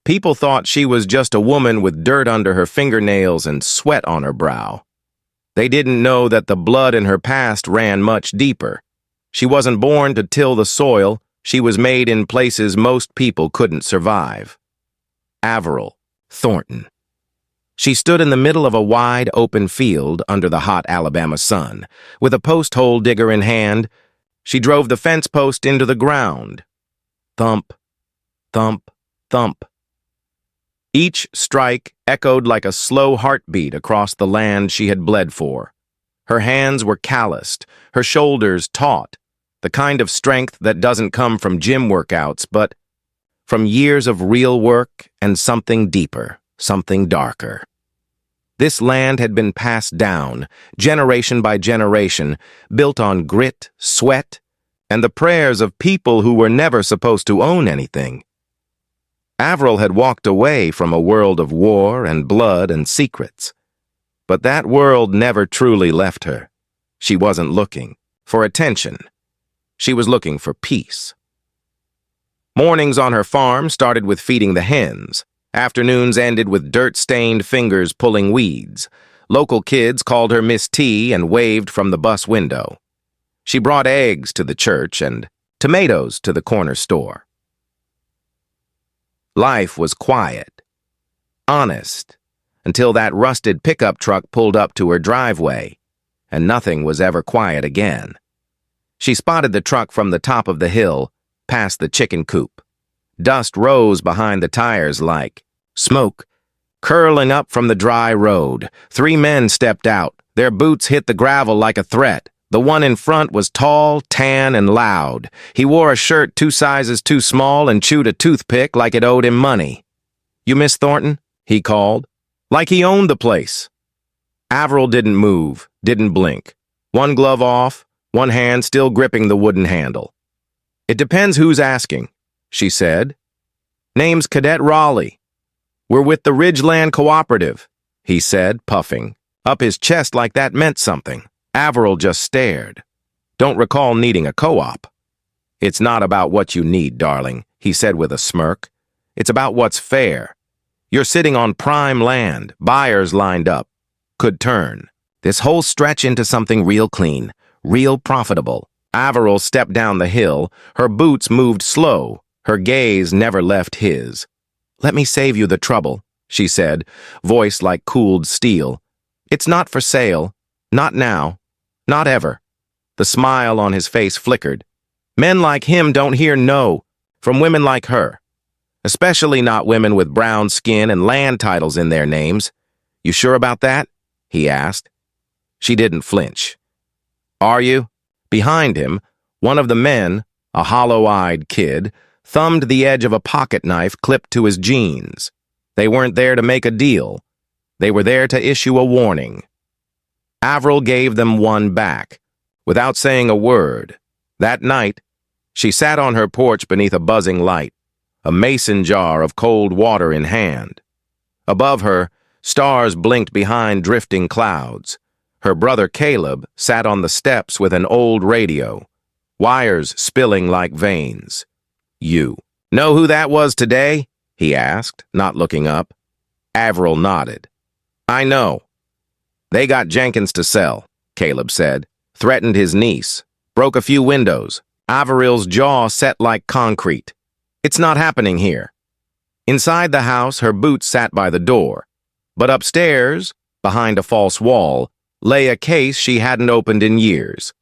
People thought she was just a woman with dirt under her fingernails and sweat on her brow. They didn't know that the blood in her past ran much deeper. She wasn't born to till the soil. She was made in places most people couldn't survive. Averill Thornton. She stood in the middle of a wide, open field under the hot Alabama sun. With a post-hole digger in hand, she drove the fence post into the ground. Thump, thump, thump. Each strike echoed like a slow heartbeat across the land she had bled for. Her hands were calloused, her shoulders taut, the kind of strength that doesn't come from gym workouts, but from years of real work and something deeper, something darker. This land had been passed down, generation by generation, built on grit, sweat, and the prayers of people who were never supposed to own anything. Averill had walked away from a world of war and blood and secrets. But that world never truly left her. She wasn't looking for attention. She was looking for peace. Mornings on her farm started with feeding the hens. Afternoons ended with dirt-stained fingers pulling weeds. Local kids called her Miss T and waved from the bus window. She brought eggs to the church and tomatoes to the corner store. Life was quiet, honest, until that rusted pickup truck pulled up to her driveway, and nothing was ever quiet again. She spotted the truck from the top of the hill, past the chicken coop. Dust rose behind the tires like smoke, curling up from the dry road. 3 men stepped out. Their boots hit the gravel like a threat. The one in front was tall, tan, and loud. He wore a shirt 2 sizes too small and chewed a toothpick like it owed him money. "You Miss Thornton?" he called, like he owned the place. Averill didn't move, didn't blink. One glove off, one hand still gripping the wooden handle. "It depends who's asking," she said. "Name's Cadet Raleigh. We're with the Ridgeland Cooperative," he said, puffing, up his chest like that meant something. Averill just stared. "Don't recall needing a co-op." "It's not about what you need, darling," he said with a smirk. "It's about what's fair. You're sitting on prime land, buyers lined up. Could turn this whole stretch into something real clean, real profitable." Averill stepped down the hill. Her boots moved slow. Her gaze never left his. "Let me save you the trouble," she said, voice like cooled steel. "It's not for sale. Not now. Not ever." The smile on his face flickered. "Men like him don't hear no from women like her. Especially not women with brown skin and land titles in their names. You sure about that?" he asked. She didn't flinch. "Are you?" Behind him, one of the men, a hollow-eyed kid, thumbed the edge of a pocket knife clipped to his jeans. They weren't there to make a deal. They were there to issue a warning. Averill gave them one back, without saying a word. That night, she sat on her porch beneath a buzzing light, a mason jar of cold water in hand. Above her, stars blinked behind drifting clouds. Her brother Caleb sat on the steps with an old radio, wires spilling like veins. "You know who that was today?" he asked, not looking up. Averill nodded. "I know. They got Jenkins to sell," Caleb said. "Threatened his niece. Broke a few windows." Averill's jaw set like concrete. "It's not happening here." Inside the house, her boots sat by the door. But upstairs, behind a false wall, lay a case she hadn't opened in years.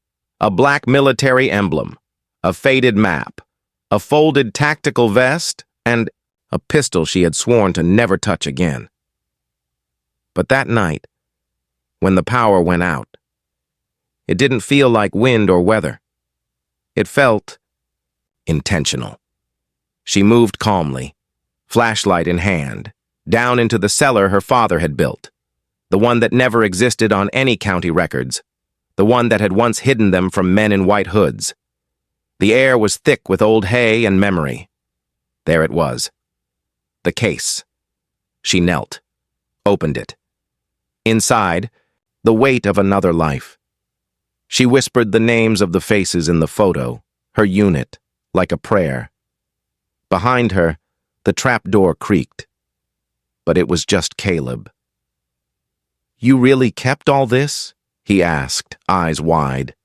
A black military emblem, a faded map, a folded tactical vest, and a pistol she had sworn to never touch again. But that night, when the power went out, it didn't feel like wind or weather. It felt intentional. She moved calmly, flashlight in hand, down into the cellar her father had built, the one that never existed on any county records, the one that had once hidden them from men in white hoods. The air was thick with old hay and memory. There it was. The case. She knelt, opened it. Inside, the weight of another life. She whispered the names of the faces in the photo, her unit, like a prayer. Behind her, The trap door creaked. But it was just Caleb. "You really kept all this?" he asked, eyes wide.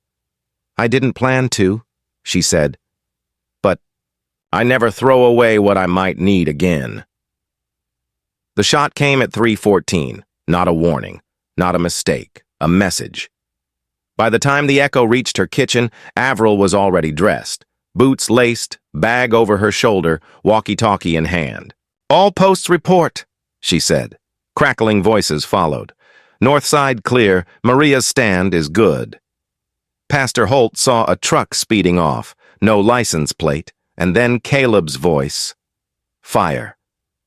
"I didn't plan to," she said. "But I never throw away what I might need again." The shot came at 3:14, not a warning, not a mistake, a message. By the time the echo reached her kitchen, Avril was already dressed, boots laced, bag over her shoulder, walkie-talkie in hand. "All posts report," she said. Crackling voices followed. "North side clear, Maria's stand is good." Pastor Holt saw a truck speeding off, no license plate, and then Caleb's voice. "Fire.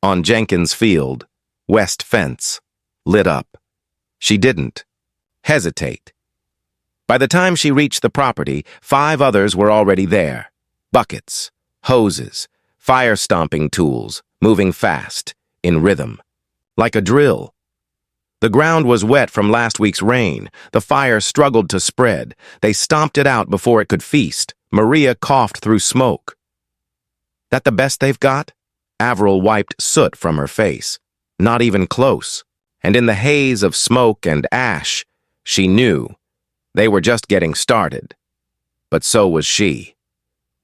On Jenkins Field. West fence. Lit up." She didn't hesitate. By the time she reached the property, 5 others were already there. Buckets, hoses, fire-stomping tools, moving fast, in rhythm. Like a drill. The ground was wet from last week's rain. The fire struggled to spread. They stomped it out before it could feast. Maria coughed through smoke. "That the best they've got?" Avril wiped soot from her face. Not even close. And in the haze of smoke and ash, she knew they were just getting started. But so was she.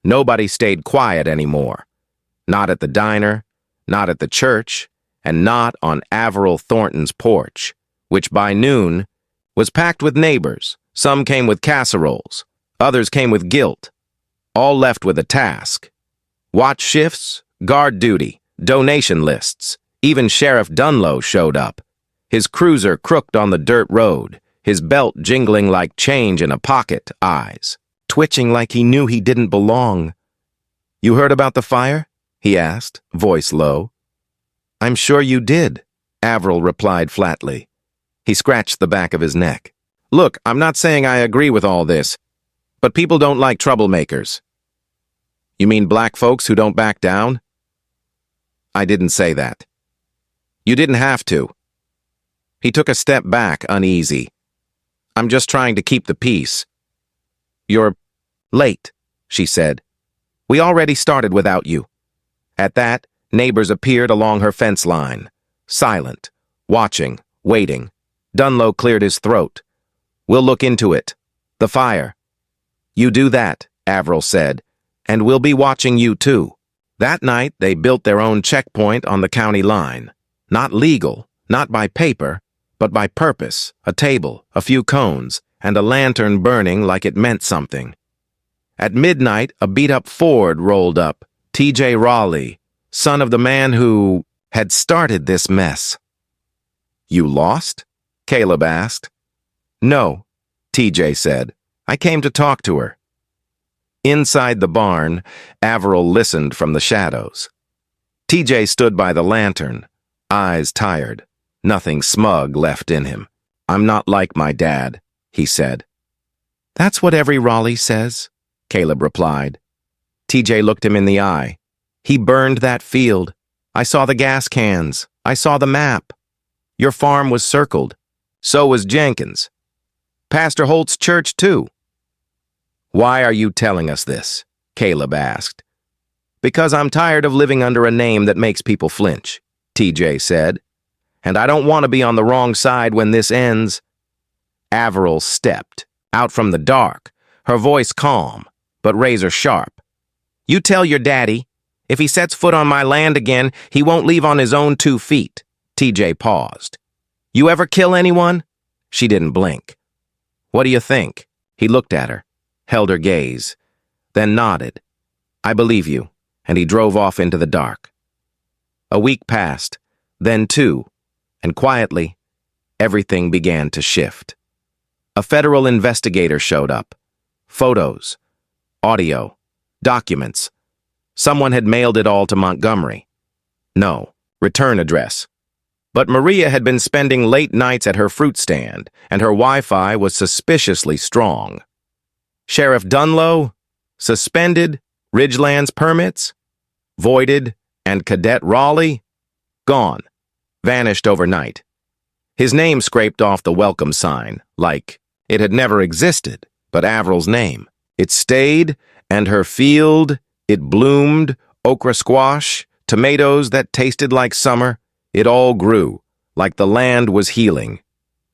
Nobody stayed quiet anymore. Not at the diner, not at the church, and not on Avril Thornton's porch, which by noon was packed with neighbors. Some came with casseroles, others came with guilt, all left with a task. Watch shifts, guard duty, donation lists. Even Sheriff Dunlow showed up, his cruiser crooked on the dirt road, his belt jingling like change in a pocket, eyes twitching like he knew he didn't belong. "You heard about the fire?" he asked, voice low. "I'm sure you did," Avril replied flatly. He scratched the back of his neck. "Look, I'm not saying I agree with all this, but people don't like troublemakers." "You mean black folks who don't back down?" "I didn't say that." "You didn't have to." He took a step back, uneasy. "I'm just trying to keep the peace." "You're late," she said. "We already started without you." At that, neighbors appeared along her fence line, silent, watching, waiting. Dunlow cleared his throat. "We'll look into it. The fire." "You do that," Avril said, "and we'll be watching you too." That night, they built their own checkpoint on the county line. Not legal, not by paper, but by purpose, a table, a few cones, and a lantern burning like it meant something. At midnight, a beat-up Ford rolled up, T.J. Raleigh, son of the man who had started this mess. "You lost?" Caleb asked. "No," T.J. said. "I came to talk to her." Inside the barn, Avril listened from the shadows. T.J. stood by the lantern, eyes tired, nothing smug left in him. "I'm not like my dad," he said. "That's what every Raleigh says," Caleb replied. T.J. looked him in the eye. "He burned that field. I saw the gas cans. I saw the map. Your farm was circled. So was Jenkins. Pastor Holt's church, too." "Why are you telling us this?" Caleb asked. "Because I'm tired of living under a name that makes people flinch," T.J. said. "And I don't want to be on the wrong side when this ends." Avril stepped, out from the dark, her voice calm, but razor sharp. "You tell your daddy, if he sets foot on my land again, he won't leave on his own 2 feet. T.J. paused. "You ever kill anyone?" She didn't blink. "What do you think?" He looked at her, held her gaze, then nodded. "I believe you," and he drove off into the dark. A week passed, then 2, and quietly, everything began to shift. A federal investigator showed up. Photos, audio, documents. Someone had mailed it all to Montgomery. No, return address. But Maria had been spending late nights at her fruit stand, and her Wi-Fi was suspiciously strong. Sheriff Dunlow? Suspended? Ridgeland's permits? Voided? And Cadet Raleigh? Gone. Vanished overnight. His name scraped off the welcome sign, like it had never existed, but Avril's name. It stayed, and her field, it bloomed, okra squash, tomatoes that tasted like summer. It all grew, like the land was healing.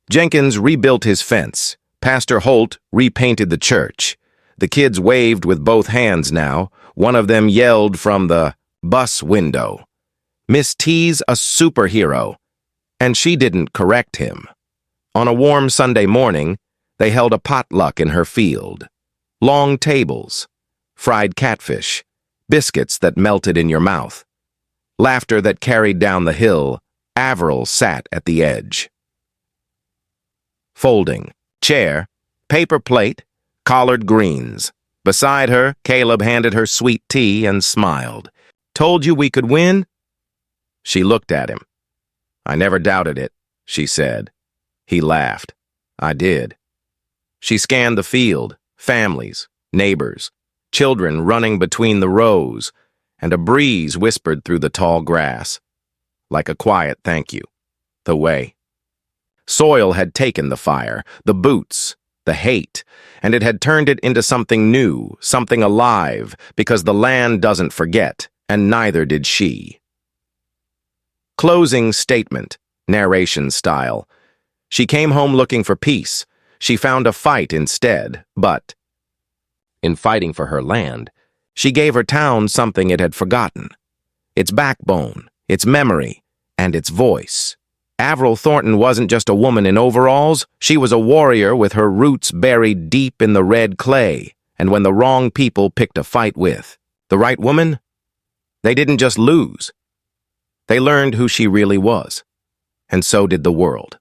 Jenkins rebuilt his fence. Pastor Holt repainted the church. The kids waved with both hands now. One of them yelled from the bus window, "Miss T's a superhero." And she didn't correct him. On a warm Sunday morning, they held a potluck in her field. Long tables, fried catfish, biscuits that melted in your mouth, laughter that carried down the hill. Avril sat at the edge. Folding, chair, paper plate, collard greens. Beside her, Caleb handed her sweet tea and smiled. "Told you we could win?" She looked at him. "I never doubted it," she said. He laughed. "I did." She scanned the field, families, neighbors, children running between the rows, and a breeze whispered through the tall grass, like a quiet thank you. The way. Soil had taken the fire, the boots, the hate, and it had turned it into something new, something alive, because the land doesn't forget, and neither did she. Closing statement, narration style. She came home looking for peace. She found a fight instead, but in fighting for her land, she gave her town something it had forgotten. Its backbone, its memory, and its voice. Avril Thornton wasn't just a woman in overalls. She was a warrior with her roots buried deep in the red clay. And when the wrong people picked a fight with the right woman, they didn't just lose. They learned who she really was. And so did the world.